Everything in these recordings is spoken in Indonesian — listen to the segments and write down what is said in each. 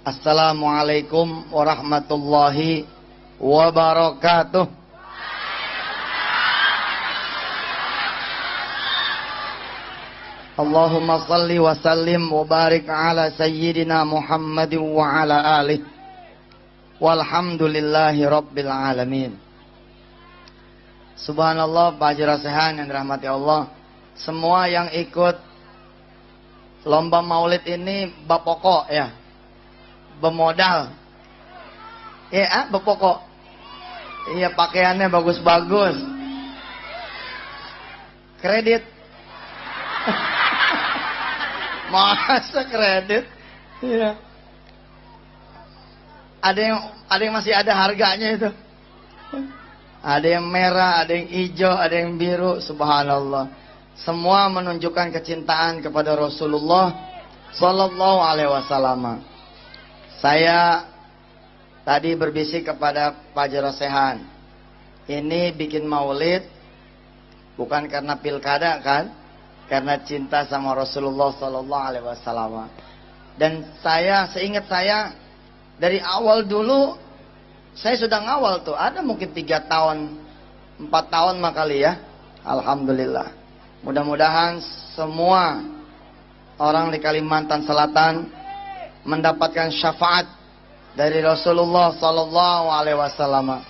Assalamualaikum warahmatullahi wabarakatuh. Allahumma salli wa sallim wa barik ala sayyidina Muhammadin wa ala alihi walhamdulillahi rabbil alamin. Subhanallah, Pak Haji Rasehan yang dirahmati Allah. Semua yang ikut lomba maulid ini bapokok ya, bemodal ya, bapokok iya, pakaiannya bagus-bagus, kredit masa kredit ya. Ada yang masih ada harganya itu, ada yang merah, ada yang hijau, ada yang biru. Subhanallah, semua menunjukkan kecintaan kepada Rasulullah Sallallahu Alaihi Wasallam. Saya tadi berbisik kepada Pak Haji Rasehan, ini bikin maulid bukan karena pilkada kan, karena cinta sama Rasulullah Sallallahu Alaihi Wasallam. Dan seingat saya dari awal dulu saya sudah ngawal tuh, ada mungkin 3 tahun 4 tahun makali ya. Alhamdulillah, mudah-mudahan semua orang di Kalimantan Selatan mendapatkan syafaat dari Rasulullah Sallallahu Alaihi Wasallam.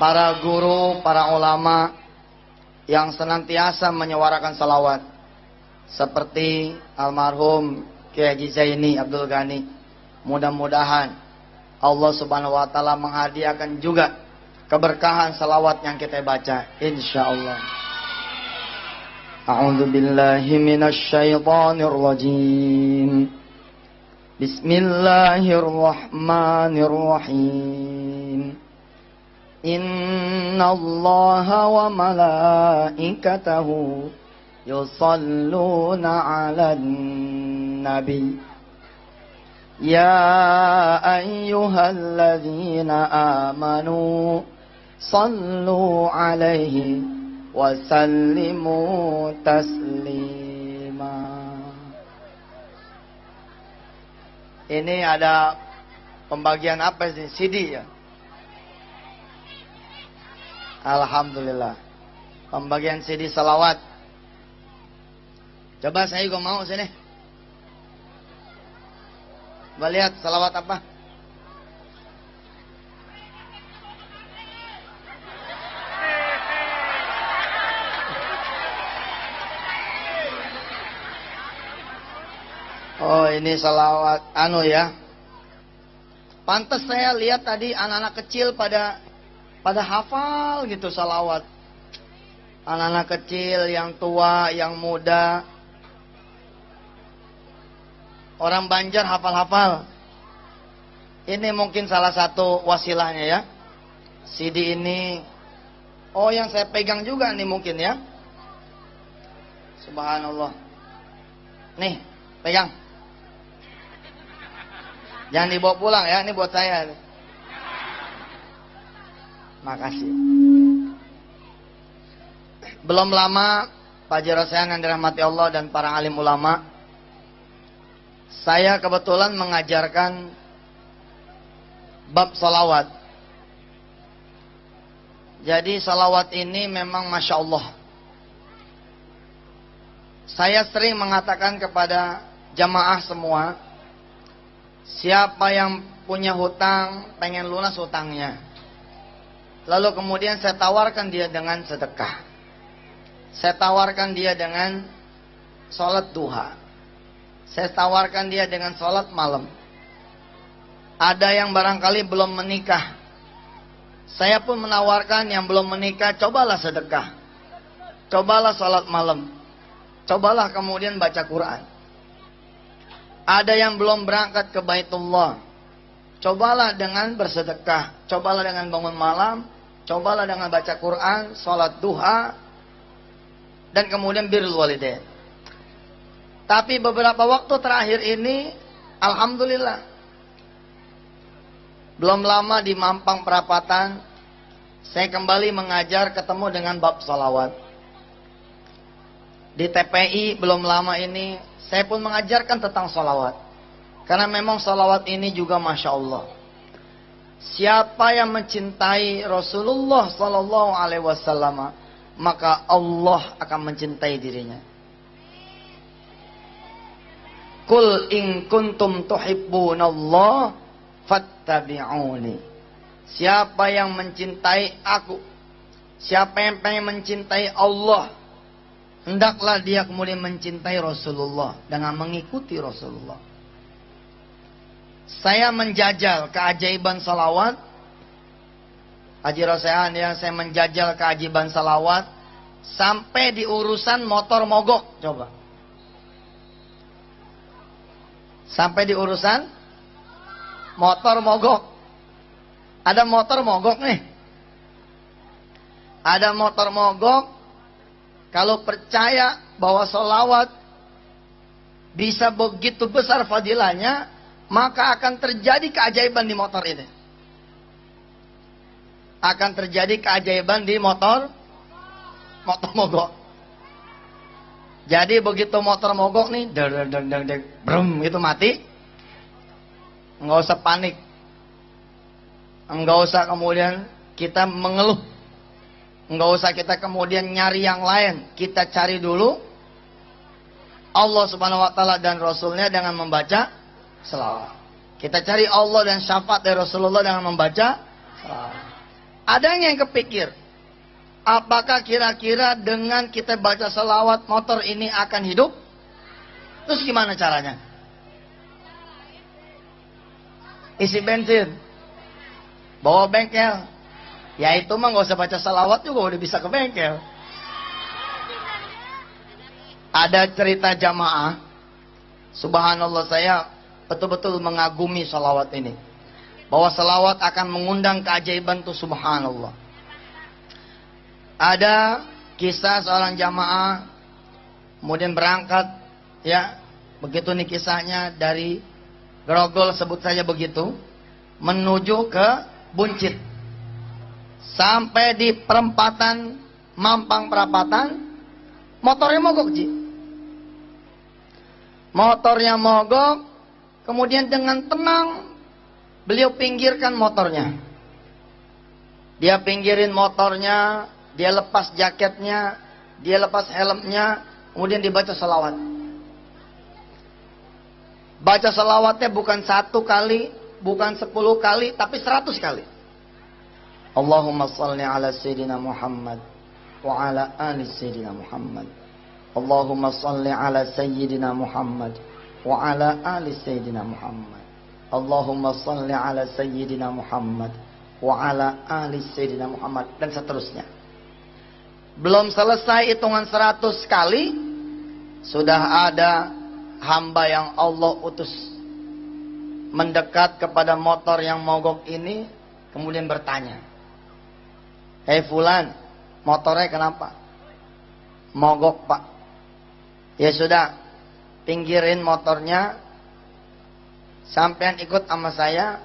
Para guru, para ulama yang senantiasa menyuarakan salawat, seperti almarhum Kiai Haji Zaini Abdul Ghani. Mudah-mudahan Allah Subhanahu Wa Taala menghadiahkan juga keberkahan salawat yang kita baca, insyaallah. A'udzu billahi minasy syaithanir rajim. Bismillahirrahmanirrahim. Innallaha wa malaikatahu yusalluna 'alan nabi. Ya ayyuhalladzina amanu sallu 'alaihi wasallimu taslima. Ini ada pembagian apa sih? CD ya? Alhamdulillah, pembagian CD salawat. Coba saya juga mau sini. Coba lihat salawat apa? Oh, ini salawat ya. Pantas saya lihat tadi anak-anak kecil pada hafal gitu salawat. Anak-anak kecil, yang tua, yang muda. Orang Banjar hafal-hafal. Ini mungkin salah satu wasilahnya ya. CD ini, oh yang saya pegang juga nih mungkin ya. Subhanallah. Nih, pegang. Jangan dibawa pulang ya, ini buat saya. Makasih. Belum lama, Pak Haji Rasehan yang dirahmati Allah dan para alim ulama, saya kebetulan mengajarkan bab salawat. Jadi salawat ini memang Masya Allah. Saya sering mengatakan kepada jamaah semua, siapa yang punya hutang, pengen lunas hutangnya. Lalu kemudian saya tawarkan dia dengan sedekah. Saya tawarkan dia dengan sholat duha. Saya tawarkan dia dengan sholat malam. Ada yang barangkali belum menikah. Saya pun menawarkan yang belum menikah, cobalah sedekah. Cobalah sholat malam. Cobalah kemudian baca Quran. Ada yang belum berangkat ke Baitullah, cobalah dengan bersedekah, cobalah dengan bangun malam, cobalah dengan baca Quran, sholat duha, dan kemudian birrul walidain. Tapi beberapa waktu terakhir ini, alhamdulillah, belum lama di Mampang Perapatan, saya kembali mengajar ketemu dengan bab salawat. Di TPI belum lama ini saya pun mengajarkan tentang salawat. Karena memang salawat ini juga Masya Allah. Siapa yang mencintai Rasulullah Sallallahu Alaihi Wasallam, maka Allah akan mencintai dirinya. Qul in kuntum tuhibbunallah fattabi'uni. Siapa yang mencintai aku, siapa yang pengen mencintai Allah, hendaklah dia kemudian mencintai Rasulullah dengan mengikuti Rasulullah. Saya menjajal keajaiban salawat. Haji Rosehan ya, saya menjajal keajaiban salawat sampai di urusan motor mogok. Coba. Sampai di urusan motor mogok. Ada motor mogok nih. Ada motor mogok. Kalau percaya bahwa salawat bisa begitu besar fadilahnya, maka akan terjadi keajaiban di motor ini. Akan terjadi keajaiban di motor mogok. Jadi begitu motor mogok nih, brum, itu mati. Enggak usah panik. Enggak usah kemudian kita mengeluh. Enggak usah kita kemudian nyari yang lain. Kita cari dulu Allah Subhanahu wa taala dan Rasulnya dengan membaca selawat. Kita cari Allah dan syafaat dari Rasulullah dengan membaca selawat. Ada yang kepikir, apakah kira-kira dengan kita baca selawat motor ini akan hidup? Terus gimana caranya? Isi bensin, bawa bengkel. Ya itu mah gak usah baca selawat juga udah bisa ke bengkel. Ada cerita jamaah, subhanallah, saya betul-betul mengagumi salawat ini. Bahwa salawat akan mengundang keajaiban itu, subhanallah. Ada kisah seorang jamaah kemudian berangkat, ya, begitu nih kisahnya, dari Grogol sebut saja begitu, menuju ke Buncit. Sampai di perempatan Mampang Perapatan, motornya mogok, Ji. Motornya mogok, kemudian dengan tenang beliau pinggirkan motornya. Dia pinggirin motornya, dia lepas jaketnya, dia lepas helmnya, kemudian dibaca salawat. Baca salawatnya bukan 1 kali, bukan 10 kali, tapi 100 kali. Allahumma salli ala Sayyidina Muhammad wa ala ali Sayyidina Muhammad. Allahumma salli ala Sayyidina Muhammad wa ala ali Sayyidina Muhammad. Allahumma salli ala Sayyidina Muhammad wa ala ali Sayyidina Muhammad, dan seterusnya. Belum selesai hitungan 100 kali, sudah ada hamba yang Allah utus mendekat kepada motor yang mogok ini, kemudian bertanya, "Hei fulan, motornya kenapa?" "Mogok, Pak." "Ya sudah, pinggirin motornya, sampean ikut sama saya,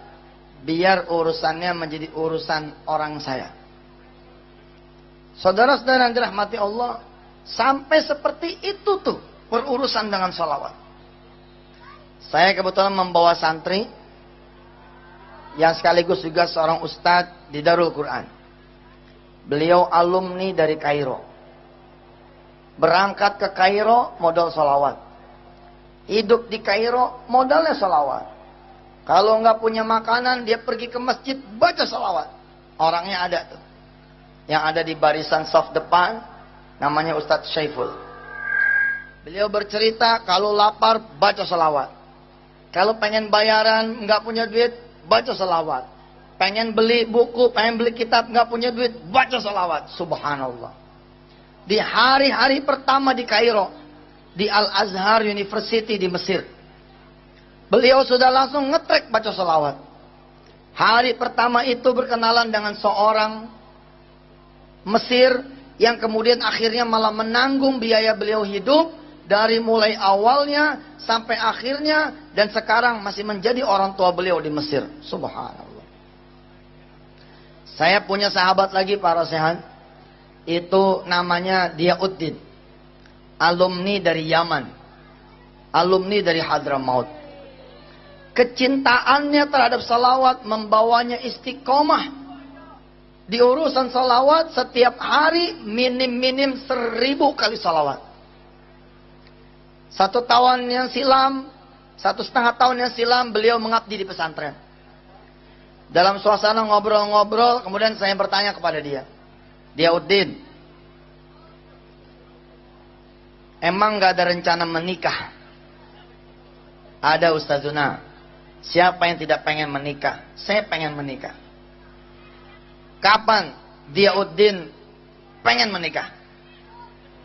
biar urusannya menjadi urusan orang saya." Saudara-saudara yang dirahmati Allah, sampai seperti itu tuh berurusan dengan salawat. Saya kebetulan membawa santri yang sekaligus juga seorang ustadz di Darul Quran. Beliau alumni dari Kairo. Berangkat ke Kairo modal salawat. Hidup di Kairo modalnya salawat. Kalau nggak punya makanan, dia pergi ke masjid baca salawat. Orangnya ada tuh, yang ada di barisan soft depan, namanya Ustadz Syaiful. Beliau bercerita kalau lapar baca salawat. Kalau pengen bayaran nggak punya duit baca salawat. Pengen beli buku, pengen beli kitab nggak punya duit baca salawat. Subhanallah. Di hari-hari pertama di Kairo, di Al-Azhar University di Mesir, beliau sudah langsung ngetrek baca salawat. Hari pertama itu berkenalan dengan seorang Mesir yang kemudian akhirnya malah menanggung biaya beliau hidup dari mulai awalnya sampai akhirnya, dan sekarang masih menjadi orang tua beliau di Mesir. Subhanallah. Saya punya sahabat lagi para sehan, itu namanya Diauddin. alumni dari Yaman, alumni dari Hadramaut. Kecintaannya terhadap salawat membawanya istiqomah. Di urusan salawat setiap hari minim-minim 1000 kali salawat. 1 tahun yang silam, 1,5 tahun yang silam beliau mengabdi di pesantren. Dalam suasana ngobrol-ngobrol, kemudian saya bertanya kepada dia, Diauddin, emang gak ada rencana menikah? Ada Ustazuna. Siapa yang tidak pengen menikah? Saya pengen menikah. Kapan Diauddin pengen menikah?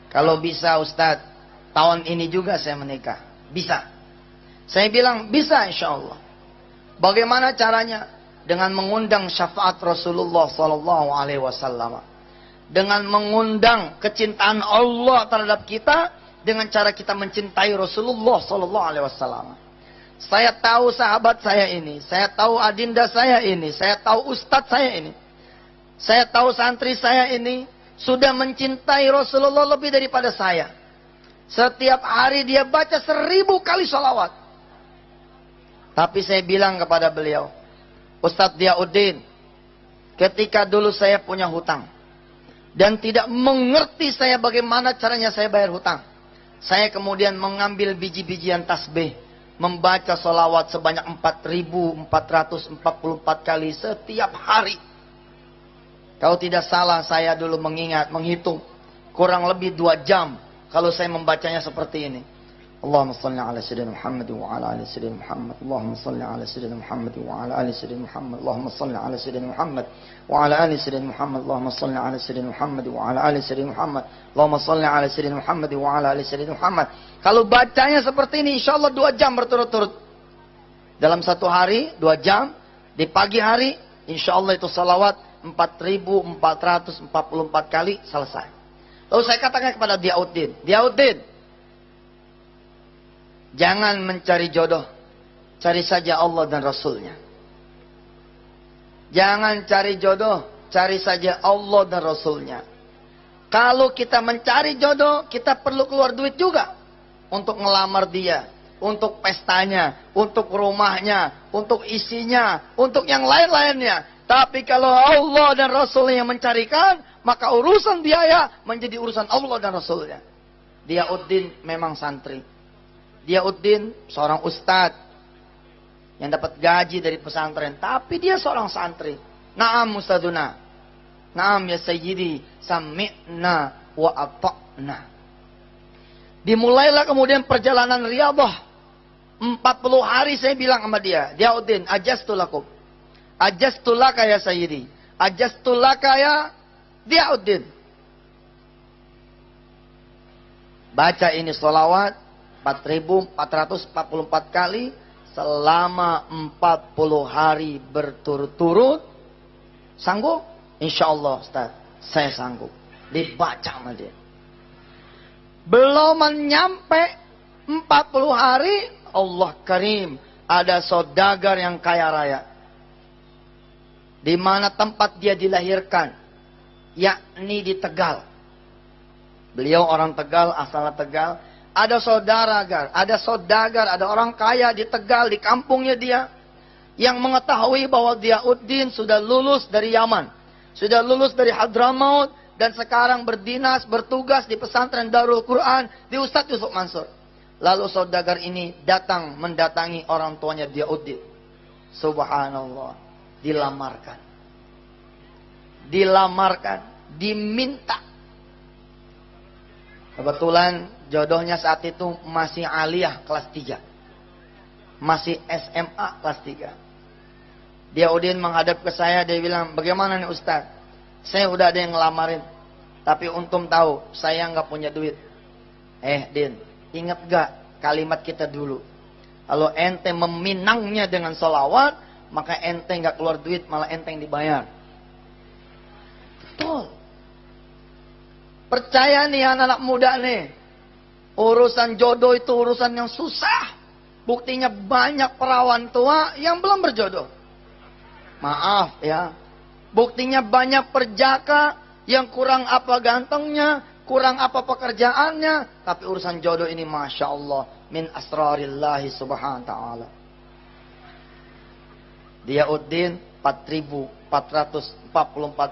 Kalau bisa Ustaz, tahun ini juga saya menikah. Bisa. Saya bilang bisa insya Allah. Bagaimana caranya? Dengan mengundang syafaat Rasulullah Sallallahu Alaihi Wasallam. Dengan mengundang kecintaan Allah terhadap kita. Dengan cara kita mencintai Rasulullah Sallallahu Alaihi Wasallam. Saya tahu sahabat saya ini. Saya tahu adinda saya ini. Saya tahu ustadz saya ini. Saya tahu santri saya ini sudah mencintai Rasulullah lebih daripada saya. Setiap hari dia baca 1000 kali sholawat. Tapi saya bilang kepada beliau, Ustadz Diauddin, ketika dulu saya punya hutang dan tidak mengerti saya bagaimana caranya saya bayar hutang, saya kemudian mengambil biji-bijian tasbih, membaca sholawat sebanyak 4444 kali setiap hari. Kalau tidak salah saya dulu menghitung kurang lebih 2 jam kalau saya membacanya seperti ini. Allahumma salli ala sayyidina Muhammad wa ala ali sayyidina Muhammad. Allahumma salli ala sayyidina Muhammad wa ala ali sayyidina Muhammad. Allahumma salli ala sayyidina Muhammad wa ala ali sayyidina Muhammad. Allahumma salli ala sayyidina Muhammad wa ala ali sayyidina Muhammad. Allahumma salli ala sayyidina Muhammad wa ala ali sayyidina Muhammad. Kalau bacanya seperti ini insyaallah 2 jam berturut-turut. Dalam 1 hari 2 jam, di pagi hari insyaallah itu salawat 4444 kali selesai. Lalu saya katakan kepada Diauddin, Diauddin, jangan mencari jodoh, cari saja Allah dan Rasulnya. Jangan cari jodoh, cari saja Allah dan Rasulnya. Kalau kita mencari jodoh, kita perlu keluar duit juga untuk ngelamar dia, untuk pestanya, untuk rumahnya, untuk isinya, untuk yang lain-lainnya. Tapi kalau Allah dan Rasulnya yang mencarikan, maka urusan biaya menjadi urusan Allah dan Rasulnya. Diauddin memang santri. Diauddin seorang ustadz yang dapat gaji dari pesantren. Tapi dia seorang santri. Naam Ustadzuna. Naam ya Sayyidi. Sami'na wa ata'na. Dimulailah kemudian perjalanan riyadhah. 40 hari saya bilang sama dia, Diauddin, ajastu lakum. Ajastu laka ya Sayyidi. Ajastu laka ya Diauddin. Baca ini sholawat 4444 kali selama 40 hari berturut-turut. Sanggup? Insyaallah Ustaz, saya sanggup. Dibaca sama dia. Belum menyampe 40 hari, Allah Karim, ada saudagar yang kaya raya. Di mana tempat dia dilahirkan, yakni di Tegal. Beliau orang Tegal, asalnya Tegal. Ada saudagar, ada orang kaya di Tegal, di kampungnya dia, yang mengetahui bahwa Diauddin sudah lulus dari Yaman, sudah lulus dari Hadramaut, dan sekarang berdinas, bertugas di pesantren Darul Quran di Ustadz Yusuf Mansur. Lalu saudagar ini datang mendatangi orang tuanya Diauddin. Subhanallah. Dilamarkan, diminta. Kebetulan jodohnya saat itu masih aliyah kelas 3. Masih SMA kelas 3. Diauddin menghadap ke saya, dia bilang, bagaimana nih Ustaz? Saya udah ada yang ngelamarin. Tapi untung tahu, saya nggak punya duit. Din, ingat gak kalimat kita dulu? Kalau ente meminangnya dengan sholawat, maka ente nggak keluar duit, malah ente yang dibayar. Betul. Percaya nih anak-anak muda nih. Urusan jodoh itu urusan yang susah. Buktinya banyak perawan tua yang belum berjodoh. Maaf ya. Buktinya banyak perjaka yang kurang apa gantengnya, kurang apa pekerjaannya, tapi urusan jodoh ini Masya Allah, min asrarillahi subhanahu wa ta'ala. Diyauddin 4.444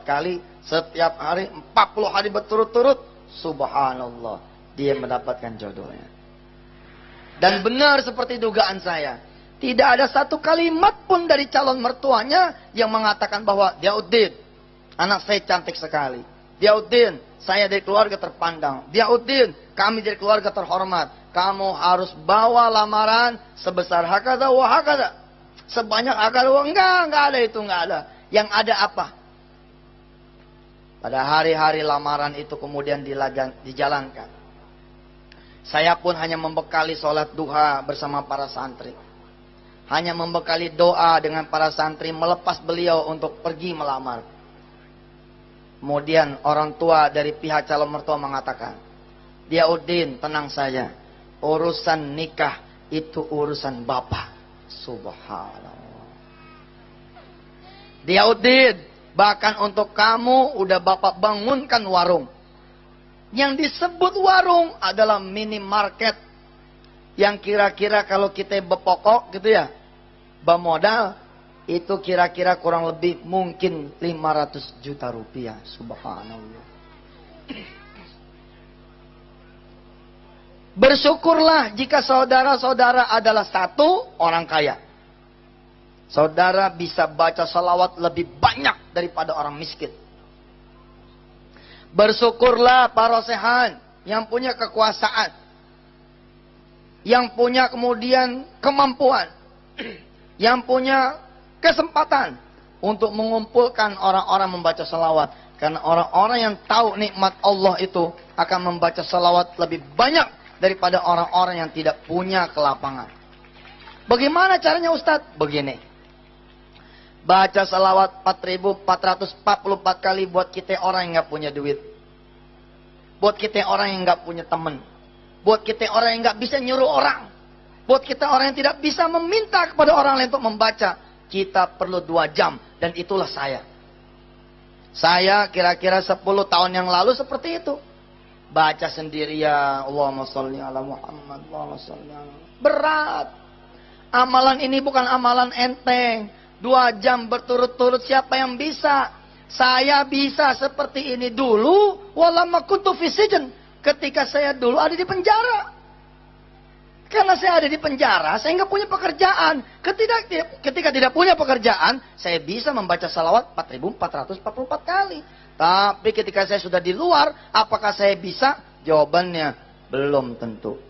kali, setiap hari 40 hari berturut-turut, subhanallah, dia mendapatkan jodohnya. Dan benar seperti dugaan saya, tidak ada satu kalimat pun dari calon mertuanya yang mengatakan bahwa Diyauddin, anak saya cantik sekali. Diyauddin, saya dari keluarga terpandang. Diyauddin, kami dari keluarga terhormat. Kamu harus bawa lamaran sebesar hakada wa hakada. Sebanyak hakada wa, enggak ada itu, enggak ada. Yang ada apa? Pada hari-hari lamaran itu kemudian dijalankan. Saya pun hanya membekali sholat duha bersama para santri. Hanya membekali doa dengan para santri melepas beliau untuk pergi melamar. Kemudian orang tua dari pihak calon mertua mengatakan, Diyauddin, tenang saja. Urusan nikah itu urusan bapak. Subhanallah. Diyauddin, bahkan untuk kamu udah bapak bangunkan warung. Yang disebut warung adalah minimarket. Yang kira-kira kalau kita bepokok gitu ya, bamodal, itu kira-kira kurang lebih mungkin 500 juta rupiah. Subhanallah. Bersyukurlah jika saudara-saudara adalah satu orang kaya. Saudara bisa baca salawat lebih banyak daripada orang miskin. Bersyukurlah para rosehan yang punya kekuasaan, yang punya kemudian kemampuan, yang punya kesempatan untuk mengumpulkan orang-orang membaca salawat. Karena orang-orang yang tahu nikmat Allah itu akan membaca salawat lebih banyak daripada orang-orang yang tidak punya kelapangan. Bagaimana caranya Ustadz? Begini. Baca salawat 4.444 kali buat kita orang yang gak punya duit. Buat kita orang yang gak punya teman. Buat kita orang yang gak bisa nyuruh orang. Buat kita orang yang tidak bisa meminta kepada orang lain untuk membaca. Kita perlu 2 jam. Dan itulah saya. Saya kira-kira 10 tahun yang lalu seperti itu. Baca sendirian. Allahumma sholli ala Muhammad. Allahumma sholli ala. Berat. Amalan ini bukan amalan enteng. 2 jam berturut-turut siapa yang bisa? Saya bisa seperti ini dulu. Walamma kuntu fi sijn. Ketika saya dulu ada di penjara. Karena saya ada di penjara, saya nggak punya pekerjaan. Ketika tidak punya pekerjaan, saya bisa membaca salawat 4.444 kali. Tapi ketika saya sudah di luar, apakah saya bisa? Jawabannya belum tentu.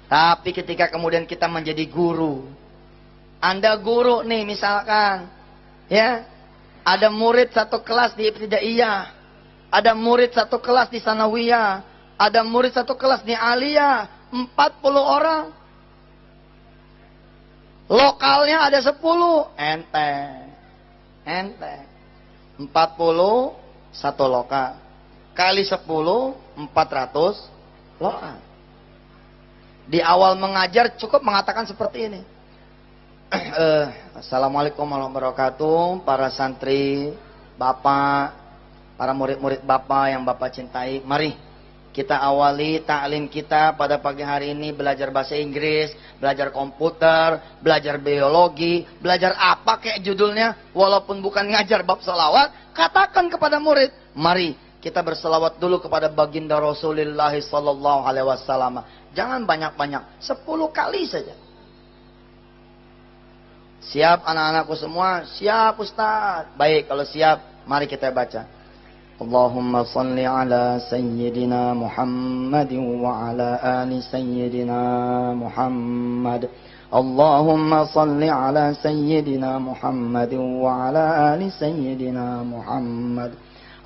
Tapi ketika kemudian kita menjadi guru, Anda guru nih misalkan, ya, ada murid satu kelas di Ibtidaiyah, ada murid satu kelas di Sanawiyah, ada murid satu kelas di Aliyah, 40 orang. Lokalnya ada 10, enteng. 40 satu lokal. Kali 10, 400 lokal. Di awal mengajar cukup mengatakan seperti ini. Assalamualaikum warahmatullahi wabarakatuh. Para santri, bapak, para murid-murid bapak yang bapak cintai. Mari kita awali ta'lim kita pada pagi hari ini. Belajar bahasa Inggris, belajar komputer, belajar biologi, belajar apa kayak judulnya. Walaupun bukan ngajar bab salawat, katakan kepada murid, mari kita berselawat dulu kepada baginda Rasulullah sallallahu alaihi wasallam. Jangan banyak-banyak, 10 kali saja. Siap anak-anakku semua? Siap Ustaz. Baik, kalau siap, mari kita baca. Allahumma salli ala Sayyidina Muhammad wa ala ali Sayyidina Muhammad. Allahumma salli ala Sayyidina Muhammad wa ala ali Sayyidina Muhammad.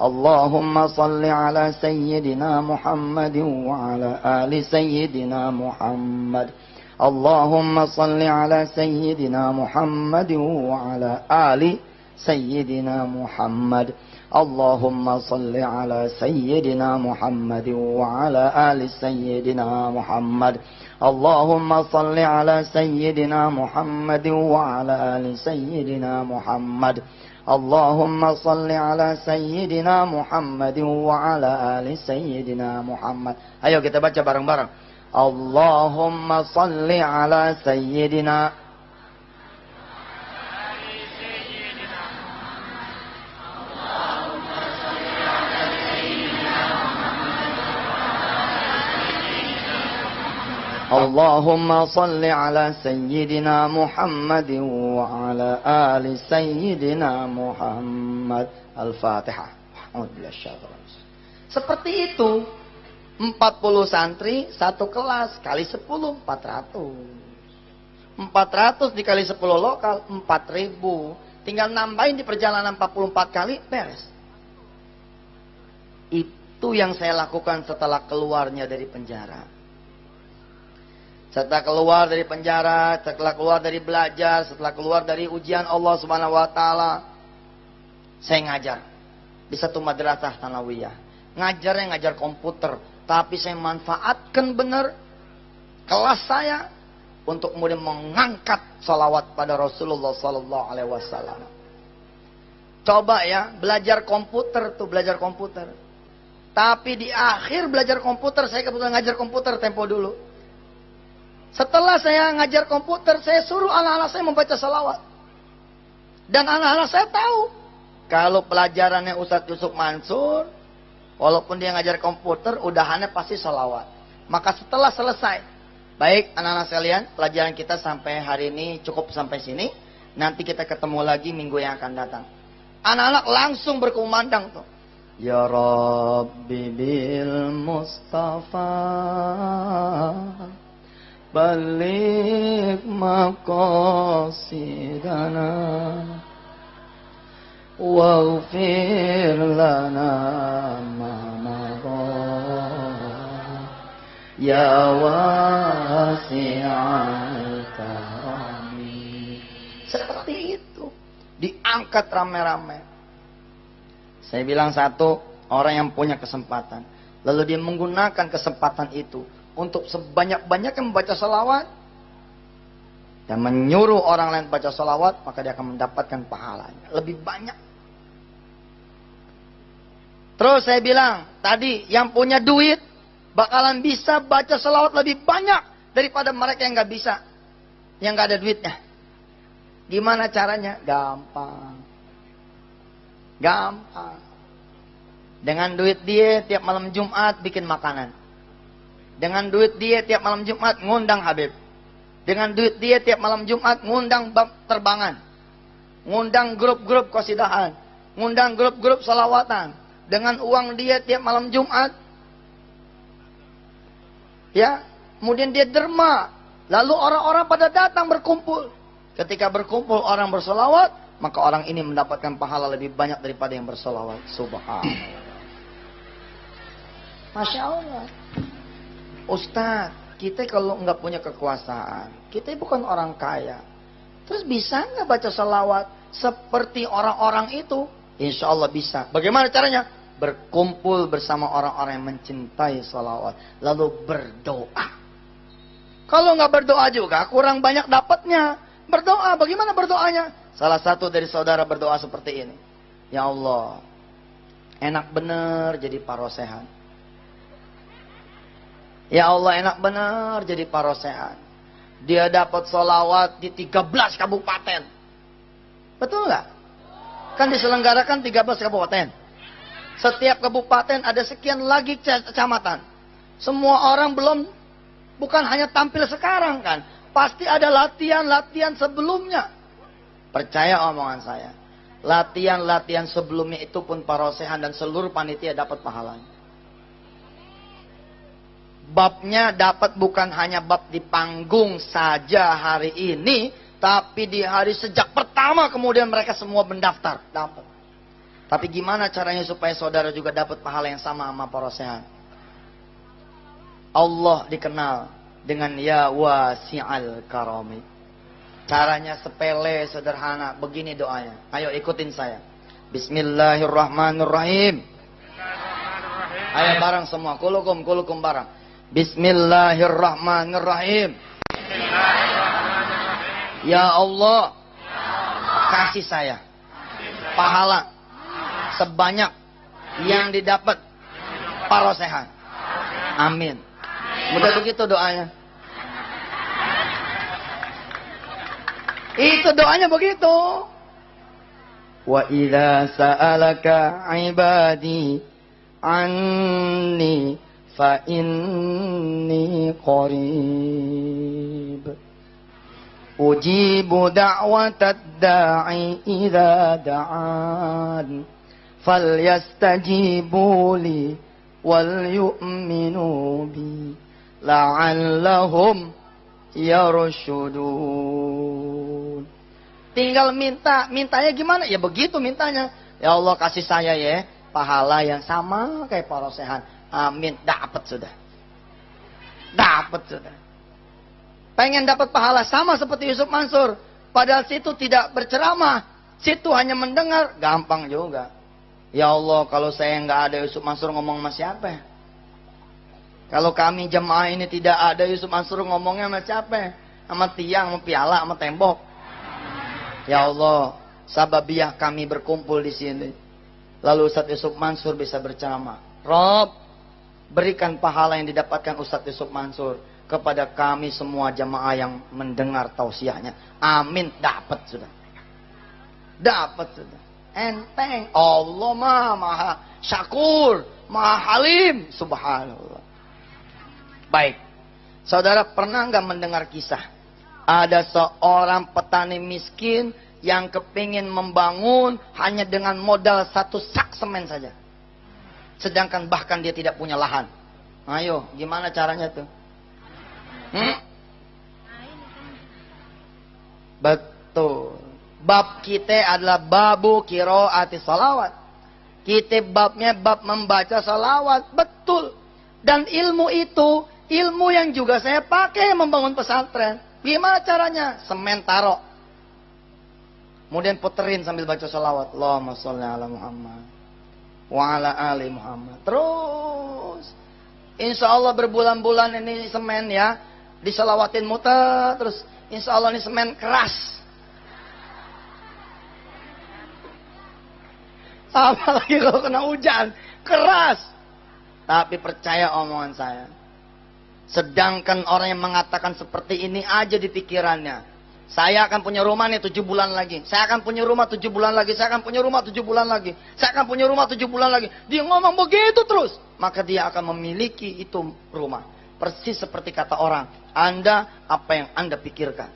Allahumma salli ala Sayyidina Muhammad wa ala ali Sayyidina Muhammad. Allahumma salli ala Sayyidina Muhammad wa ala ali Sayyidina Muhammad. Allahumma salli ala Sayyidina Muhammad wa ala ali Sayyidina Muhammad. Allahumma salli ala Sayyidina Muhammad wa ala ali Sayyidina Muhammad. Allahumma salli ala Sayyidina Muhammadin wa ala ali Sayyidina Muhammad. Ayo kita baca bareng-bareng. Allahumma salli ala Sayyidina Allahumma salli ala Sayyidina Muhammadin wa ala ali Sayyidina Muhammad. Al-Fatihah. Seperti itu. 40 santri, satu kelas, kali 10, 400. 400 dikali 10 lokal, 4.000. Tinggal nambahin di perjalanan 44 kali, beres. Itu yang saya lakukan setelah keluarnya dari penjara. Setelah keluar dari penjara, setelah keluar dari belajar, setelah keluar dari ujian Allah Subhanahu wa taala, saya ngajar di satu madrasah Thanawiyah. Ngajarnya ngajar komputer, tapi saya manfaatkan benar kelas saya untuk kemudian mengangkat salawat pada Rasulullah sallallahu alaihi wasallam. Coba ya, belajar komputer tuh, belajar komputer. Tapi di akhir belajar komputer, saya kebetulan ngajar komputer tempo dulu. Setelah saya ngajar komputer, saya suruh anak-anak saya membaca salawat. Dan anak-anak saya tahu, kalau pelajarannya Ustadz Yusuf Mansur, walaupun dia ngajar komputer, udahannya pasti salawat. Maka setelah selesai, baik anak-anak sekalian, pelajaran kita sampai hari ini cukup sampai sini. Nanti kita ketemu lagi minggu yang akan datang. Anak-anak langsung berkumandang tuh. Ya Rabbi bil Mustafa balik maqasidana waghfir lana ma madha ya wasi'al karami. Seperti itu, diangkat rame-rame. Saya bilang satu, orang yang punya kesempatan lalu dia menggunakan kesempatan itu untuk sebanyak-banyaknya membaca salawat dan menyuruh orang lain baca salawat, maka dia akan mendapatkan pahalanya lebih banyak. Terus saya bilang tadi, yang punya duit bakalan bisa baca salawat lebih banyak daripada mereka yang nggak bisa, yang nggak ada duitnya. Gimana caranya? Gampang. Dengan duit dia tiap malam Jumat bikin makanan. Dengan duit dia tiap malam Jumat ngundang Habib. Dengan duit dia tiap malam Jumat ngundang bab terbangan. Ngundang grup-grup qasidahan. Ngundang grup-grup salawatan. Dengan uang dia tiap malam Jumat. Ya, kemudian dia derma. Lalu orang-orang pada datang berkumpul. Ketika berkumpul orang bersalawat, maka orang ini mendapatkan pahala lebih banyak daripada yang bersalawat. Subhanallah. Masya Allah. Ustaz, kita kalau nggak punya kekuasaan, kita bukan orang kaya, terus bisa nggak baca salawat seperti orang-orang itu? Insya Allah bisa. Bagaimana caranya? Berkumpul bersama orang-orang yang mencintai salawat, lalu berdoa. Kalau nggak berdoa juga, kurang banyak dapatnya. Berdoa, bagaimana berdoanya? Salah satu dari saudara berdoa seperti ini. Ya Allah, enak bener jadi parosehan. Ya Allah, enak benar jadi parosehan. Dia dapat sholawat di 13 kabupaten. Betul nggak? Kan diselenggarakan 13 kabupaten. Setiap kabupaten ada sekian lagi kecamatan. Semua orang bukan hanya tampil sekarang kan. Pasti ada latihan-latihan sebelumnya. Percaya omongan saya. Latihan-latihan sebelumnya itu pun parosehan dan seluruh panitia dapat pahalanya. Babnya dapat bukan hanya bab di panggung saja hari ini, tapi di hari sejak pertama kemudian mereka semua mendaftar, dapat. Tapi gimana caranya supaya saudara juga dapat pahala yang sama parosehan? Allah dikenal dengan ya wasi'al karami. Caranya sepele, sederhana, begini doanya. Ayo ikutin saya. Bismillahirrahmanirrahim. Ayo bareng semua, kulukum bareng. Bismillahirrahmanirrahim. Ya Allah, kasih saya pahala sebanyak yang didapat parosehan. Amin. Mudah begitu doanya. Itu doanya begitu. Wa idza sa'alaka ibadi anni fa inni qarib. Ujibu da'watad da'i idza da'an. Falyastajibu li wal yu'minu bi la'allahum yarshudun. Tinggal mintanya gimana? Ya begitu mintanya. Ya Allah kasih saya ya pahala yang sama kayak parosehan. Amin, dapat sudah. Dapat sudah. Pengen dapat pahala sama seperti Yusuf Mansur, padahal situ tidak berceramah, situ hanya mendengar, gampang juga. Ya Allah, kalau saya nggak ada Yusuf Mansur ngomong sama siapa? Kalau kami jemaah ini tidak ada Yusuf Mansur ngomongnya sama siapa? Sama tiang, sama piala, sama tembok. Ya Allah, sababiah kami berkumpul di sini. Lalu Ustadz Yusuf Mansur bisa berceramah. Rob, berikan pahala yang didapatkan Ustadz Yusuf Mansur kepada kami semua jemaah yang mendengar tausiahnya. Amin, dapat sudah. Dapat sudah. Enteng. Allah maha syakur, maha halim. Subhanallah. Baik. Saudara pernah nggak mendengar kisah? Ada seorang petani miskin yang kepingin membangun hanya dengan modal 1 sak semen saja. Sedangkan bahkan dia tidak punya lahan. Ayo, gimana caranya tuh? Betul. Bab kita adalah babu qiraati salawat. Kita babnya bab membaca salawat. Betul. Dan ilmu itu, ilmu yang juga saya pakai membangun pesantren. Gimana caranya? Semen taruh. Kemudian puterin sambil baca salawat. Allahumma sholli ala Muhammad wa ala ali Muhammad. Terus. Insya Allah berbulan-bulan ini semen ya. Diselawatin muter terus. Insya Allah ini semen keras. Apalagi kalau kena hujan. Keras. Tapi percaya omongan saya. Sedangkan orang yang mengatakan seperti ini aja di pikirannya. Saya akan punya rumah nih 7 bulan lagi. Saya akan punya rumah 7 bulan lagi. Saya akan punya rumah 7 bulan lagi. Saya akan punya rumah 7 bulan lagi. Dia ngomong begitu terus. Maka dia akan memiliki itu rumah. Persis seperti kata orang. Anda apa yang Anda pikirkan.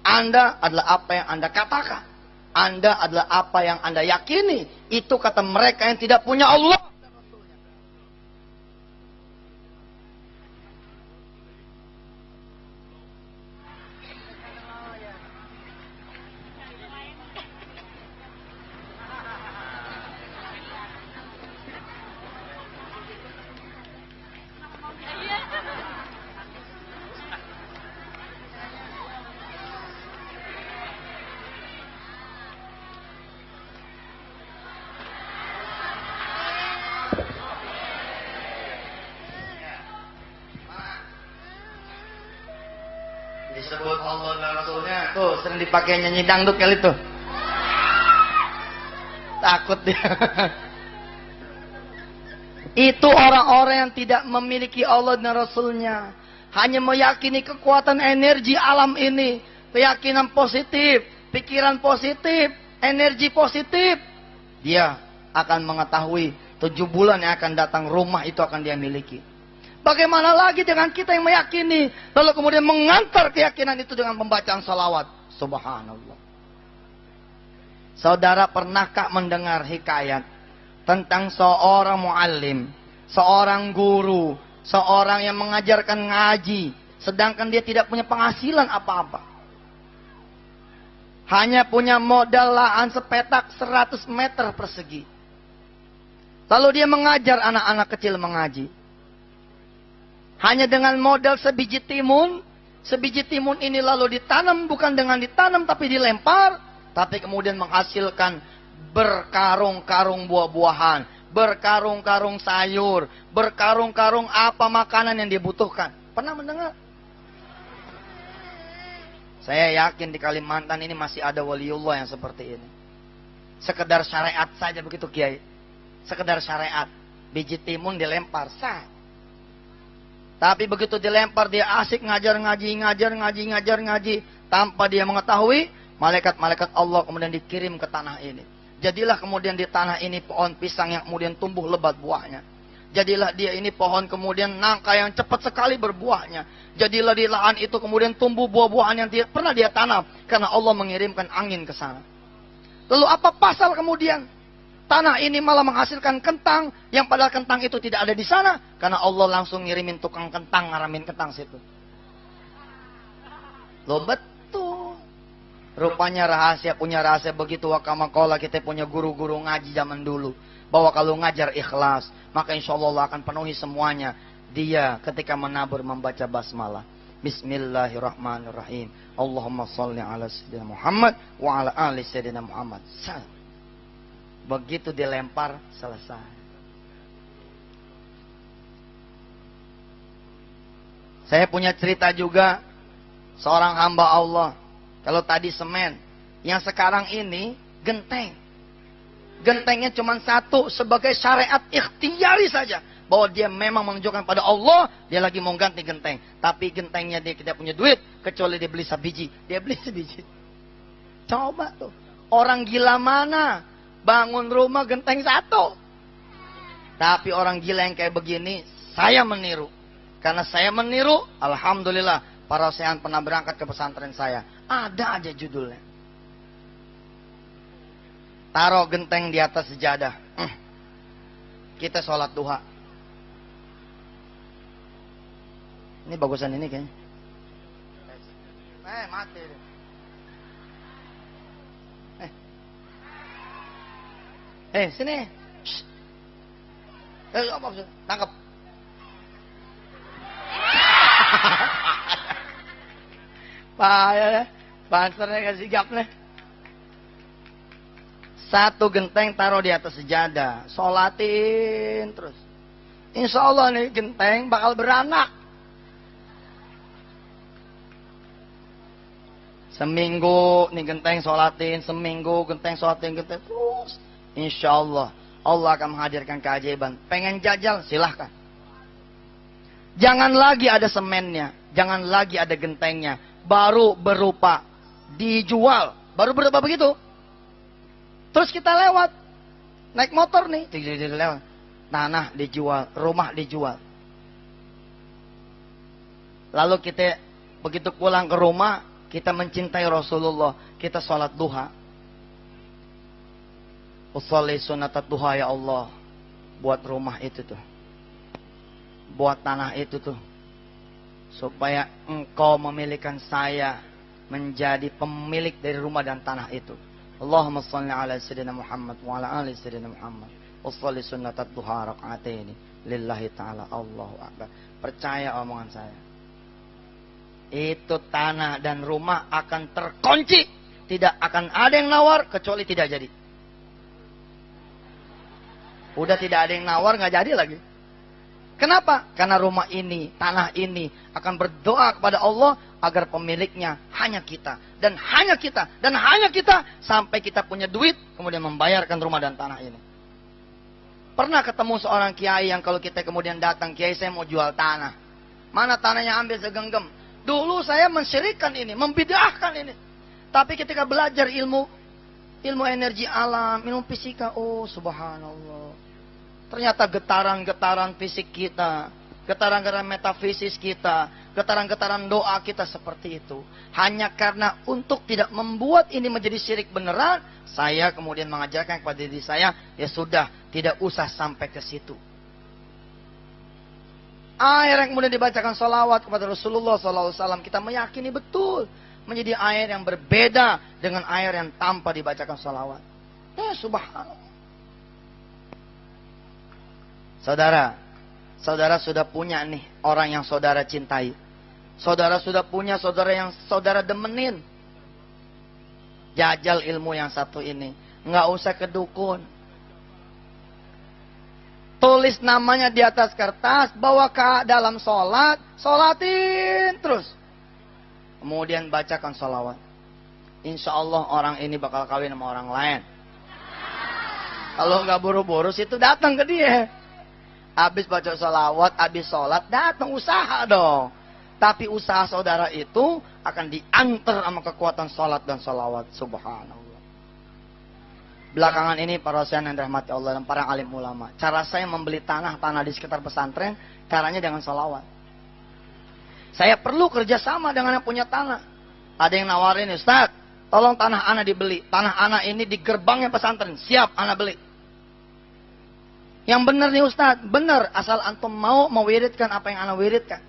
Anda adalah apa yang Anda katakan. Anda adalah apa yang Anda yakini. Itu kata mereka yang tidak punya Allah. Disebut Allah dan Rasulnya. Tuh sering dipakai nyanyi dangdut kali tuh. Takut dia. Itu orang-orang yang tidak memiliki Allah dan Rasulnya. Hanya meyakini kekuatan energi alam ini. Keyakinan positif. Pikiran positif. Energi positif. Dia akan mengetahui 7 bulan yang akan datang rumah itu akan dia miliki. Bagaimana lagi dengan kita yang meyakini, lalu kemudian mengantar keyakinan itu dengan pembacaan salawat. Subhanallah. Saudara pernahkah mendengar hikayat tentang seorang muallim, seorang guru, seorang yang mengajarkan ngaji, sedangkan dia tidak punya penghasilan apa-apa. Hanya punya modal lahan sepetak 100 meter persegi. Lalu dia mengajar anak-anak kecil mengaji. Hanya dengan modal sebiji timun. Sebiji timun ini lalu ditanam. Bukan dengan ditanam tapi dilempar. Tapi kemudian menghasilkan berkarung-karung buah-buahan. Berkarung-karung sayur. Berkarung-karung apa makanan yang dibutuhkan. Pernah mendengar? Saya yakin di Kalimantan ini masih ada waliullah yang seperti ini. Sekedar syariat saja begitu Kiai. Sekedar syariat. Biji timun dilempar, sah. Tapi begitu dilempar dia asik ngajar ngaji. Tanpa dia mengetahui, malaikat-malaikat Allah kemudian dikirim ke tanah ini. Jadilah kemudian di tanah ini pohon pisang yang kemudian tumbuh lebat buahnya. Jadilah dia ini pohon kemudian nangka yang cepat sekali berbuahnya. Jadilah di lahan itu kemudian tumbuh buah-buahan yang pernah dia tanam. Karena Allah mengirimkan angin ke sana. Lalu apa pasal kemudian? Tanah ini malah menghasilkan kentang, yang padahal kentang itu tidak ada di sana, karena Allah langsung ngirimin tukang kentang, ngaramin kentang situ. Loh betul. Rupanya punya rahasia begitu. Wakamakola kita punya guru-guru ngaji zaman dulu. Bahwa kalau ngajar ikhlas, maka insya Allah akan penuhi semuanya. Dia ketika menabur membaca basmalah. Bismillahirrahmanirrahim. Allahumma salli ala sayyidina Muhammad wa ala ali sayyidina Muhammad. Begitu dilempar, selesai. Saya punya cerita juga. Seorang hamba Allah. Kalau tadi semen. Yang sekarang ini genteng. Gentengnya cuma satu. Sebagai syariat ikhtiari saja. Bahwa dia memang menunjukkan pada Allah. Dia lagi mau ganti genteng. Tapi gentengnya dia tidak punya duit. Kecuali dia beli sebiji. Dia beli sebiji. Coba tuh. Orang gila mana? Bangun rumah genteng satu. Tapi orang gila yang kayak begini, saya meniru. Karena saya meniru, alhamdulillah, para sehan pernah berangkat ke pesantren saya. Ada aja judulnya. Taruh genteng di atas sejadah. Kita sholat duha. Ini bagusan ini kayaknya. Mati. Sini. Apa maksud? Tangkap. Bahaya. Bansernya gak sigap nih. Satu genteng taruh di atas sejadah. Sholatin terus. Insya Allah nih genteng bakal beranak. Seminggu nih genteng sholatin. Seminggu genteng sholatin. Genteng terus. Insya Allah. Allah akan menghadirkan keajaiban. Pengen jajal? Silahkan. Jangan lagi ada semennya. Jangan lagi ada gentengnya. Baru berupa dijual. Baru berupa begitu. Terus kita lewat. Naik motor nih. Lewat. Tanah dijual. Rumah dijual. Lalu kita begitu pulang ke rumah. Kita mencintai Rasulullah. Kita sholat duha. Usolli sunatat duha ya Allah. Buat rumah itu tuh. Buat tanah itu tuh. Supaya engkau memilihkan saya menjadi pemilik dari rumah dan tanah itu. Allahumma salli ala sayyidina Muhammad wa ala ali sayyidina Muhammad. Usolli sunatat duha raka'ataini. Lillahi ta'ala Allahu akbar. Percaya omongan saya. Itu tanah dan rumah akan terkunci. Tidak akan ada yang nawar kecuali tidak jadi. Udah tidak ada yang nawar, nggak jadi lagi. Kenapa? Karena rumah ini, tanah ini akan berdoa kepada Allah agar pemiliknya hanya kita. Dan hanya kita. Dan hanya kita. Sampai kita punya duit, kemudian membayarkan rumah dan tanah ini. Pernah ketemu seorang kiai yang kalau kita kemudian datang, kiai saya mau jual tanah. Mana tanahnya ambil segenggam. Dulu saya mensyirikkan ini, membid'ahkan ini. Tapi ketika belajar ilmu energi alam, ilmu fisika, oh subhanallah. Ternyata getaran-getaran fisik kita, getaran-getaran metafisis kita, getaran-getaran doa kita seperti itu. Hanya karena untuk tidak membuat ini menjadi syirik beneran, saya kemudian mengajarkan kepada diri saya, ya sudah, tidak usah sampai ke situ. Air yang kemudian dibacakan sholawat kepada Rasulullah SAW, kita meyakini betul menjadi air yang berbeda dengan air yang tanpa dibacakan sholawat. Ya subhanallah. Saudara sudah punya nih orang yang saudara cintai. Saudara sudah punya saudara yang saudara demenin. Jajal ilmu yang satu ini. Nggak usah ke dukun. Tulis namanya di atas kertas, bawa ke dalam sholat, sholatin terus. Kemudian bacakan sholawat. Insya Allah orang ini bakal kawin sama orang lain. Kalau nggak buru-buru situ datang ke dia. Habis baca salawat, habis sholat, datang usaha dong. Tapi usaha saudara itu akan diantar sama kekuatan sholat dan salawat. Subhanallah. Belakangan ini para usaha yang dirahmati Allah dan para alim ulama. Cara saya membeli tanah-tanah di sekitar pesantren, caranya dengan salawat. Saya perlu kerjasama dengan yang punya tanah. Ada yang nawarin, Ustaz, tolong tanah ana dibeli. Tanah ana ini di gerbangnya pesantren. Siap, ana beli. Yang benar nih Ustaz, benar. Asal antum mau mewiridkan apa yang ana wiridkan.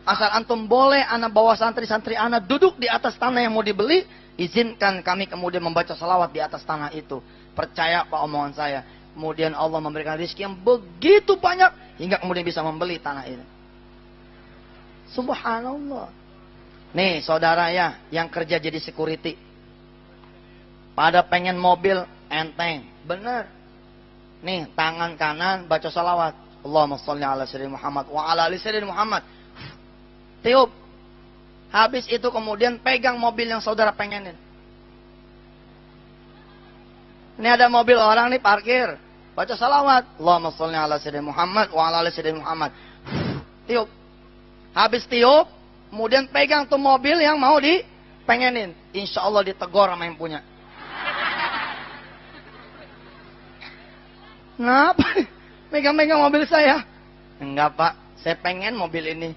Asal antum boleh ana bawa santri-santri ana duduk di atas tanah yang mau dibeli, izinkan kami kemudian membaca salawat di atas tanah itu. Percaya Pak omongan saya. Kemudian Allah memberikan rezeki yang begitu banyak hingga kemudian bisa membeli tanah ini. Subhanallah. Nih saudara ya, yang kerja jadi security. Pada pengen mobil enteng. Bener. Nih tangan kanan baca salawat. Allahumma sholli ala sayyidina Muhammad wa ala ali sayyidina Muhammad. Tiup. Habis itu kemudian pegang mobil yang saudara pengenin. Ini ada mobil orang nih parkir. Baca salawat. Allahumma sholli ala sayyidina Muhammad wa ala ali sayyidina Muhammad. Tiup. Habis tiup, kemudian pegang tuh mobil yang mau dipengenin. Insya Allah ditegur sama yang punya. Kenapa? Megang-megang mobil saya. Enggak Pak, saya pengen mobil ini.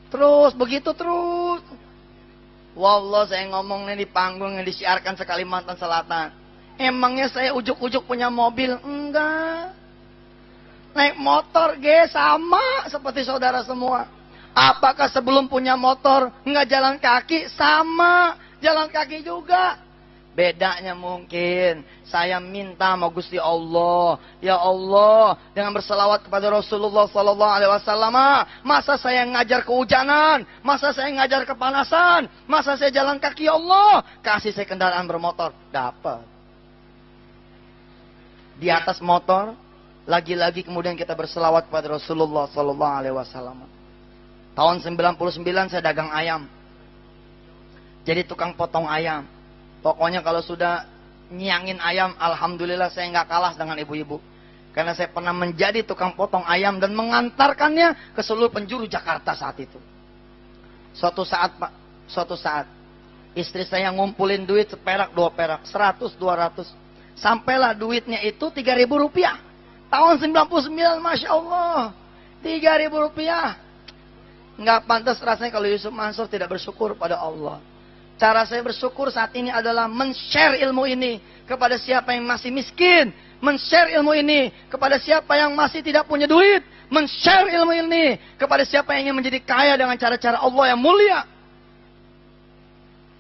Terus, begitu terus. Wallah saya ngomongnya di panggung yang disiarkan se-Kalimantan Selatan. Emangnya saya ujuk-ujuk punya mobil? Enggak. Naik motor sama seperti saudara semua. Apakah sebelum punya motor nggak jalan kaki? Sama, jalan kaki juga. Bedanya mungkin saya minta sama Gusti Allah, ya Allah, dengan berselawat kepada Rasulullah Sallallahu Alaihi Wasallam. Masa saya ngajar kehujanan, masa saya ngajar kepanasan, masa saya jalan kaki, ya Allah, kasih saya kendaraan bermotor. Dapat. Di atas motor, lagi-lagi kemudian kita berselawat kepada Rasulullah Sallallahu Alaihi Wasallam. Tahun 99 saya dagang ayam. Jadi tukang potong ayam. Pokoknya kalau sudah nyiangin ayam, alhamdulillah saya nggak kalah dengan ibu-ibu. Karena saya pernah menjadi tukang potong ayam dan mengantarkannya ke seluruh penjuru Jakarta saat itu. Suatu saat Pak, suatu saat istri saya ngumpulin duit seperak, 2 perak, 100, 200. Sampailah duitnya itu 3.000 rupiah. Tahun 99, Masya Allah. 3.000 rupiah. Nggak pantas rasanya kalau Yusuf Mansur tidak bersyukur pada Allah. Cara saya bersyukur saat ini adalah men-share ilmu ini kepada siapa yang masih miskin. Men-share ilmu ini kepada siapa yang masih tidak punya duit. Men-share ilmu ini kepada siapa yang ingin menjadi kaya dengan cara-cara Allah yang mulia.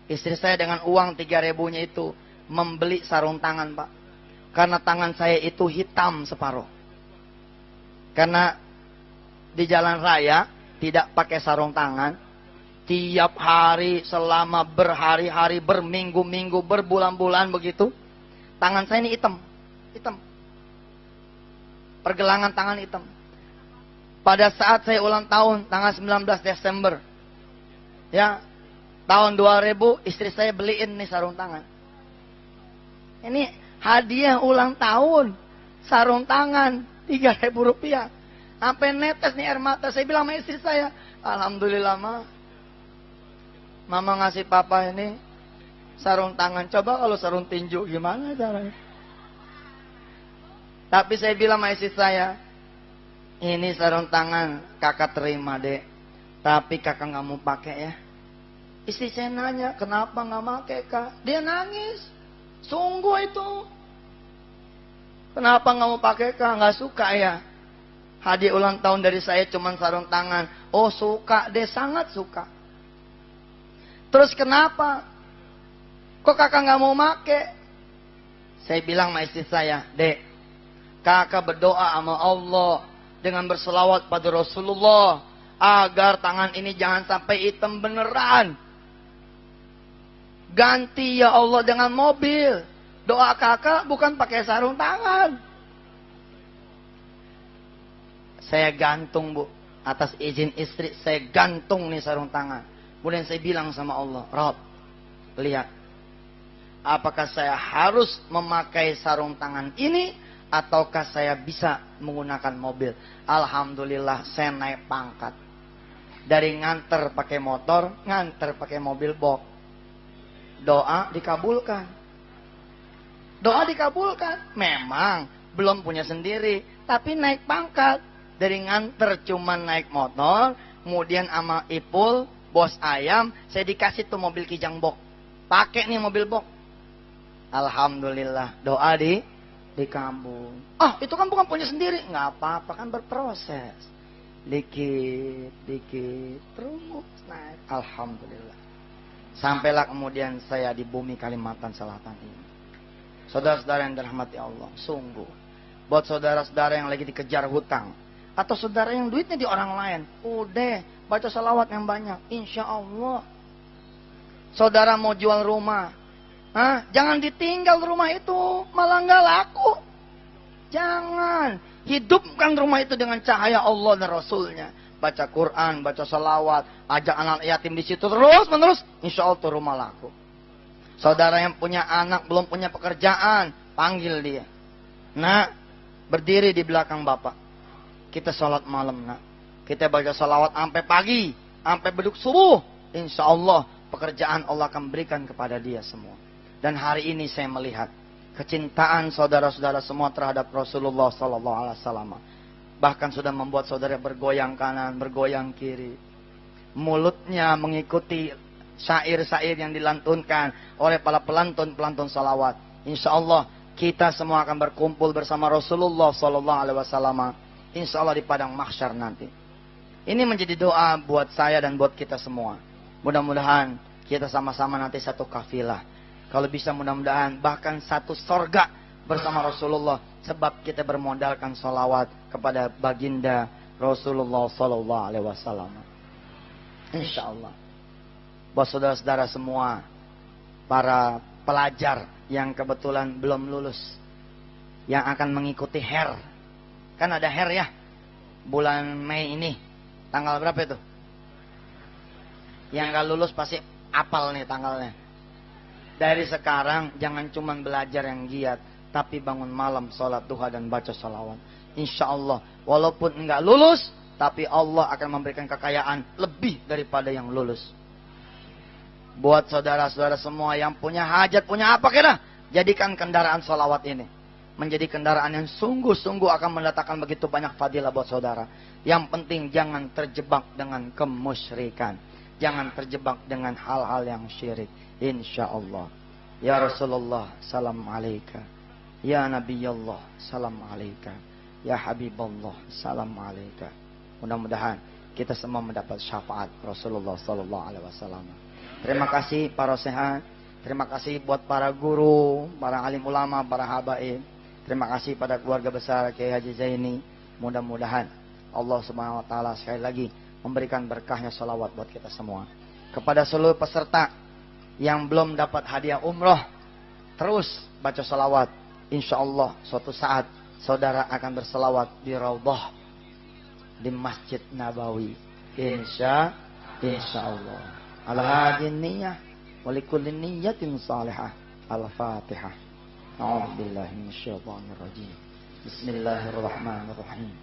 Istri saya dengan uang 3.000-nya itu membeli sarung tangan, Pak. Karena tangan saya itu hitam separuh. Karena di jalan raya tidak pakai sarung tangan. Tiap hari selama berhari-hari, berminggu-minggu, berbulan-bulan begitu. Tangan saya ini hitam. Hitam. Pergelangan tangan hitam. Pada saat saya ulang tahun, tanggal 19 Desember. Ya, tahun 2000, istri saya beliin nih sarung tangan. Ini hadiah ulang tahun. Sarung tangan, 3.000 rupiah. Sampai netes nih air mata. Saya bilang sama istri saya, alhamdulillah Mama ngasih papa ini sarung tangan. Coba kalau sarung tinju gimana caranya? Tapi saya bilang sama istri saya, ini sarung tangan kakak terima dek. Tapi kakak gak mau pakai ya. Istri saya nanya, kenapa gak pakai kak? Dia nangis. Sungguh itu. Kenapa gak mau pakai kak? Gak suka ya. Hadiah ulang tahun dari saya cuma sarung tangan. Oh suka deh, sangat suka. Terus kenapa? Kok kakak nggak mau make? Saya bilang sama istri saya, dek, kakak berdoa sama Allah dengan berselawat pada Rasulullah agar tangan ini jangan sampai hitam beneran. Ganti ya Allah dengan mobil. Doa kakak bukan pakai sarung tangan. Saya gantung, Bu, atas izin istri saya gantung nih sarung tangan. Kemudian saya bilang sama Allah, Rob, lihat. Apakah saya harus memakai sarung tangan ini ataukah saya bisa menggunakan mobil? Alhamdulillah saya naik pangkat. Dari nganter pakai motor, nganter pakai mobil box. Doa dikabulkan. Doa dikabulkan. Memang belum punya sendiri, tapi naik pangkat. Dari nganter cuman naik motor, kemudian sama Ipul, bos ayam, saya dikasih tuh mobil kijang box. Pakai nih mobil box. Alhamdulillah, doa dikabul. Ah, itu kan bukan punya sendiri. Nggak apa-apa, kan berproses. Dikit, terus naik. Alhamdulillah. Sampailah kemudian saya di bumi Kalimantan Selatan ini. Saudara-saudara yang dirahmati Allah, sungguh. Buat saudara-saudara yang lagi dikejar hutang. Atau saudara yang duitnya di orang lain. Udah, baca salawat yang banyak. Insya Allah. Saudara mau jual rumah. Jangan ditinggal rumah itu, malah nggak laku. Jangan. Hidupkan rumah itu dengan cahaya Allah dan Rasulnya. Baca Quran, baca salawat, ajak anak yatim di situ terus menerus. Insya Allah itu rumah laku. Saudara yang punya anak belum punya pekerjaan, panggil dia. Nak, berdiri di belakang bapak. Kita sholat malam, nak. Kita baca salawat sampai pagi, sampai beduk subuh. Insya Allah pekerjaan Allah akan berikan kepada dia semua. Dan hari ini saya melihat kecintaan saudara-saudara semua terhadap Rasulullah Sallallahu Alaihi Wasallam. Bahkan sudah membuat saudara bergoyang kanan, bergoyang kiri. Mulutnya mengikuti syair-syair yang dilantunkan oleh para pelantun-pelantun salawat. Insya Allah kita semua akan berkumpul bersama Rasulullah Sallallahu Alaihi Wasallam. Insya Allah di padang mahsyar nanti. Ini menjadi doa buat saya dan buat kita semua. Mudah-mudahan kita sama-sama nanti satu kafilah. Kalau bisa mudah-mudahan bahkan satu sorga bersama Rasulullah. Sebab kita bermodalkan sholawat kepada baginda Rasulullah Sallallahu Alaihi Wasallam. Insya Allah. Buat saudara-saudara semua, para pelajar yang kebetulan belum lulus, yang akan mengikuti HER. Kan ada HER ya, bulan Mei ini. Tanggal berapa itu? Yang gak lulus pasti apal nih tanggalnya. Dari sekarang jangan cuma belajar yang giat, tapi bangun malam sholat duha dan baca sholawat. Insya Allah walaupun enggak lulus, tapi Allah akan memberikan kekayaan lebih daripada yang lulus. Buat saudara-saudara semua yang punya hajat, punya apa kira, jadikan kendaraan sholawat ini menjadi kendaraan yang sungguh-sungguh akan mendatangkan begitu banyak fadilah buat saudara. Yang penting jangan terjebak dengan kemusyrikan, jangan terjebak dengan hal-hal yang syirik. Insya Allah. Ya Rasulullah, salam alaika. Ya Nabi Allah, salam alaika. Ya Habibullah, salam alaika. Mudah-mudahan kita semua mendapat syafaat Rasulullah Sallallahu Alaihi Wasallam. Terima kasih para sehat. Terima kasih buat para guru, para alim ulama, para habaib. Terima kasih pada keluarga besar Kiai Haji Zaini. Mudah-mudahan Allah Subhanahu Wa Taala sekali lagi memberikan berkahnya salawat buat kita semua. Kepada seluruh peserta yang belum dapat hadiah umroh, terus baca salawat. Insya Allah suatu saat saudara akan berselawat di Raudhah, di Masjid Nabawi. Insya Allah. Al-hadin niyah walikulli niyatin salihah. Al-Fatihah. A'udzubillahi minasyaitonir rajim. Bismillahirrahmanirrahim.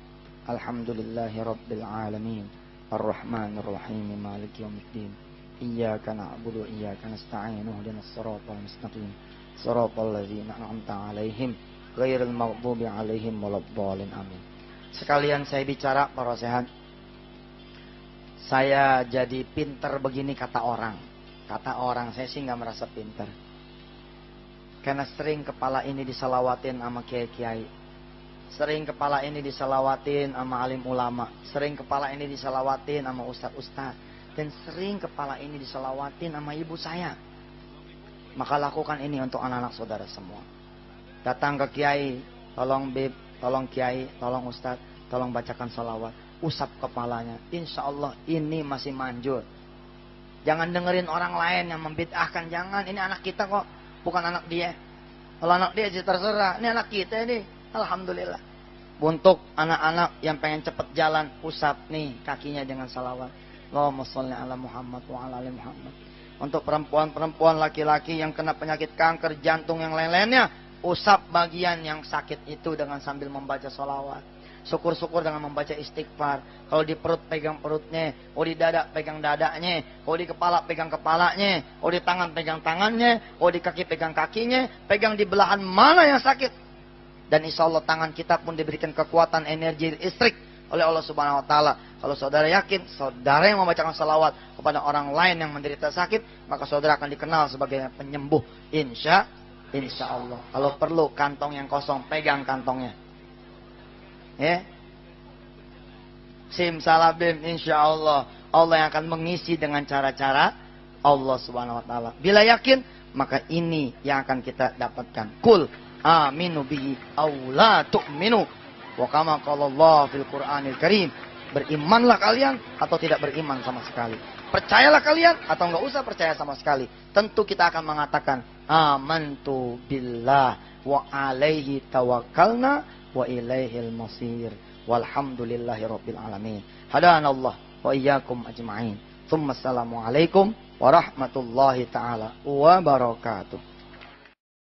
Alhamdulillahi rabbil alamin. Ar-Rahmanir Rahim. Maliki yaumiddin. Iyyaka na'budu wa iyyaka nasta'in. Ihdinas siratal mustaqim. Siratal ladzina an'amta 'alaihim ghairil maghdubi 'alaihim waladdallin. Amin. Sekalian saya bicara para sehat. Saya jadi pinter begini kata orang. Kata orang, saya sih nggak merasa pinter. Karena sering kepala ini disalawatin sama kiai-kiai. Sering kepala ini disalawatin sama alim ulama. Sering kepala ini disalawatin sama ustaz-ustaz. Dan sering kepala ini disalawatin sama ibu saya. Maka lakukan ini untuk anak-anak saudara semua. Datang ke kiai, tolong bib, tolong kiai, tolong ustaz, tolong bacakan salawat. Usap kepalanya. Insya Allah ini masih manjur. Jangan dengerin orang lain yang membid'ahkan. Jangan, ini anak kita kok, bukan anak dia. Kalau anak dia sih terserah. Ini anak kita ini. Alhamdulillah. Untuk anak-anak yang pengen cepet jalan, usap nih kakinya dengan salawat. Allahumma sholli ala Muhammad wa ala ali Muhammad. Untuk perempuan-perempuan, laki-laki yang kena penyakit kanker, jantung, yang lain-lainnya, usap bagian yang sakit itu dengan sambil membaca sholawat. Syukur-syukur dengan membaca istighfar. Kalau di perut, pegang perutnya. Kalau di dada, pegang dadanya. Kalau di kepala, pegang kepalanya. Kalau di tangan, pegang tangannya. Kalau di kaki, pegang kakinya. Pegang di belahan mana yang sakit. Dan insya Allah tangan kita pun diberikan kekuatan energi listrik oleh Allah Subhanahu Wa Taala. Kalau saudara yakin, saudara yang membacakan salawat kepada orang lain yang menderita sakit, maka saudara akan dikenal sebagai penyembuh. Insya Allah. Kalau perlu kantong yang kosong, pegang kantongnya. Ya. Simsalabim, insya Allah. Allah yang akan mengisi dengan cara-cara Allah Subhanahu Wa Taala. Bila yakin, maka ini yang akan kita dapatkan. Kul aminu bihi aw la tu'minu. Wa kama qala Allah fil Qur'anil Karim. Berimanlah kalian atau tidak beriman sama sekali. Percayalah kalian atau enggak usah percaya sama sekali. Tentu kita akan mengatakan amantu billah wa alaihi tawakkalna wa ilaihil masir. Walhamdulillahi rabbil alamin. Hadanallah wa iyyakum ajma'in. Tsumma assalamu alaikum warahmatullahi taala wabarakatuh.